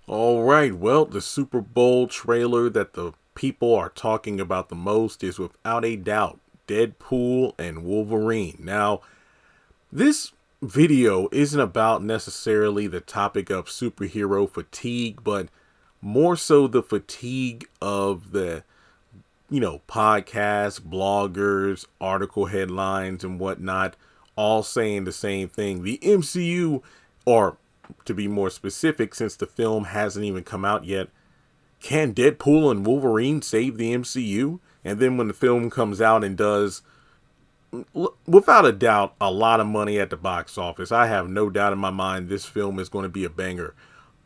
All right, well, the Super Bowl trailer that the people are talking about the most is without a doubt Deadpool and Wolverine. Now, this video isn't about necessarily the topic of superhero fatigue, but more so the fatigue of the, podcasts, bloggers, article headlines, and whatnot, all saying the same thing. The MCU, or to be more specific, since the film hasn't even come out yet, can Deadpool and Wolverine save the MCU? And then when the film comes out and does, without a doubt, a lot of money at the box office, I have no doubt in my mind this film is going to be a banger.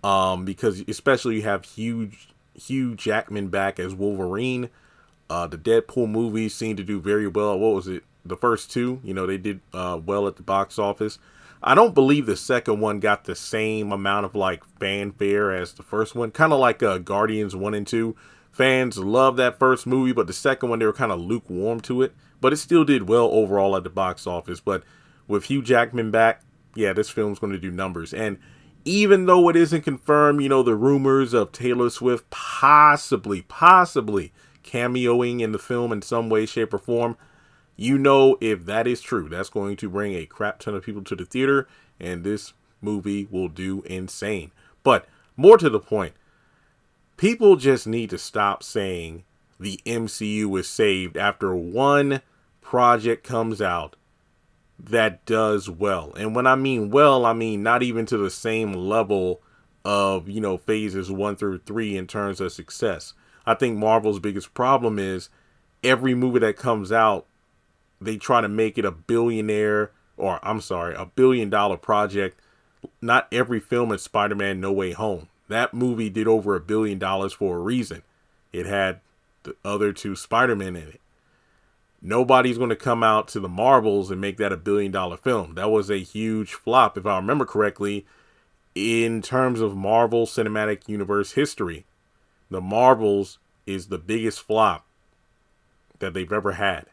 Because especially you have Hugh Jackman back as Wolverine. The Deadpool movies seem to do very well. What was it? The first two, they did well at the box office. I don't believe the second one got the same amount of like fanfare as the first one. Kind of like Guardians 1 and 2. Fans love that first movie, but the second one they were kind of lukewarm to it. But it still did well overall at the box office. But with Hugh Jackman back, yeah, this film's going to do numbers. And even though it isn't confirmed, the rumors of Taylor Swift possibly cameoing in the film in some way, shape, or form, if that is true, that's going to bring a crap ton of people to the theater, and this movie will do insane. But more to the point, people just need to stop saying the MCU is saved after one project comes out that does well. And when I mean well, I mean not even to the same level of, phases 1 through 3 in terms of success. I think Marvel's biggest problem is every movie that comes out, they try to make it a $1 billion project. Not every film is Spider-Man No Way Home. That movie did over $1 billion for a reason. It had the other two Spider-Men in it. Nobody's going to come out to the Marvels and make that $1 billion film. That was a huge flop, if I remember correctly, in terms of Marvel Cinematic Universe history. The Marvels is the biggest flop that they've ever had.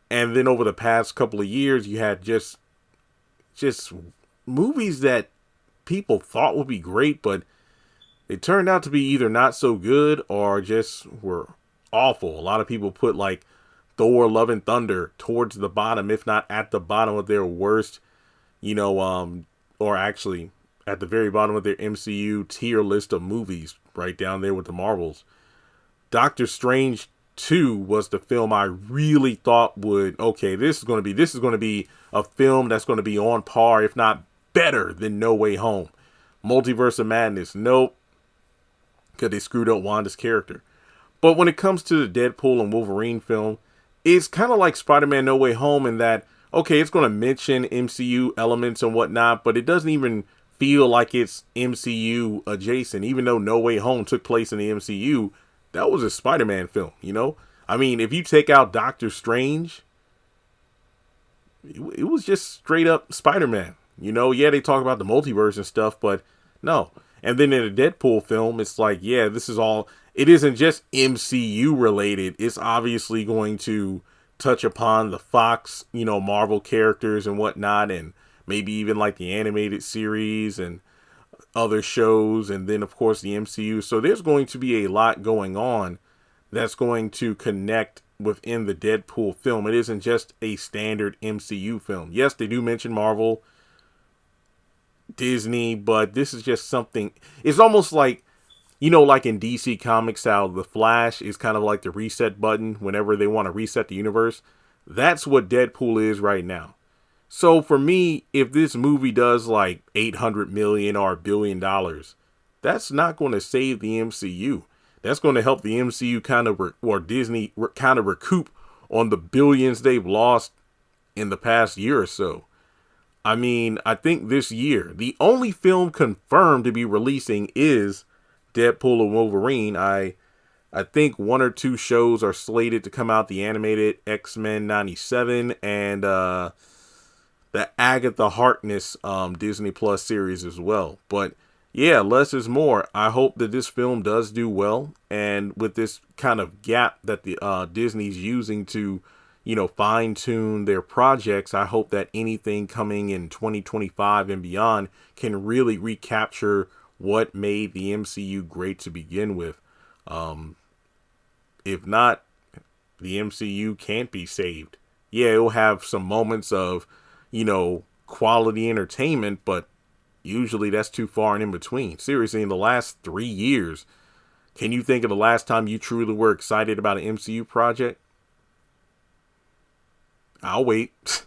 And then over the past couple of years, you had just movies that people thought would be great, but they turned out to be either not so good or just were awful. A lot of people put like Thor Love and Thunder towards the bottom, if not at the bottom of their worst, or actually at the very bottom of their MCU tier list of movies, right down there with the Marvels. Doctor Strange 2 was the film I really thought this is going to be a film that's going to be on par, if not better than No Way Home. Multiverse of Madness, nope, because they screwed up Wanda's character. But when it comes to the Deadpool and Wolverine film, it's kind of like Spider-Man No Way Home in that, it's going to mention MCU elements and whatnot, but it doesn't even feel like it's MCU adjacent. Even though No Way Home took place in the MCU, that was a Spider-Man film, I mean, if you take out Doctor Strange, it was just straight up Spider-Man. Yeah, they talk about the multiverse and stuff, but no. And then in a Deadpool film, it's like, yeah, it isn't just MCU related. It's obviously going to touch upon the Fox, Marvel characters and whatnot, and maybe even like the animated series and other shows, and then of course the MCU. So there's going to be a lot going on that's going to connect within the Deadpool film. It isn't just a standard MCU film. Yes, they do mention Marvel, Disney, but this is just something. It's almost like, like in DC Comics, how the Flash is kind of like the reset button whenever they want to reset the universe. That's what Deadpool is right now. So for me, if this movie does like 800 million or $1 billion, that's not going to save the MCU. That's going to help the MCU or Disney kind of recoup on the billions they've lost in the past year or so. I mean, I think this year, the only film confirmed to be releasing is Deadpool and Wolverine. I think one or two shows are slated to come out. The animated X-Men 97 and the Agatha Harkness Disney Plus series as well. But yeah, less is more. I hope that this film does do well. And with this kind of gap that the Disney's using to, fine tune their projects, I hope that anything coming in 2025 and beyond can really recapture what made the MCU great to begin with. If not, the MCU can't be saved. Yeah, it'll have some moments of, quality entertainment, but usually that's too far and in between. Seriously, in the last 3 years, can you think of the last time you truly were excited about an MCU project? I'll wait.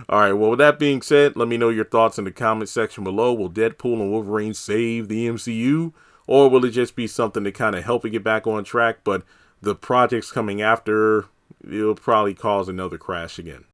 All right, well, with that being said, let me know your thoughts in the comment section below. Will Deadpool and Wolverine save the MCU? Or will it just be something to kind of help it get back on track? But the projects coming after, it'll probably cause another crash again.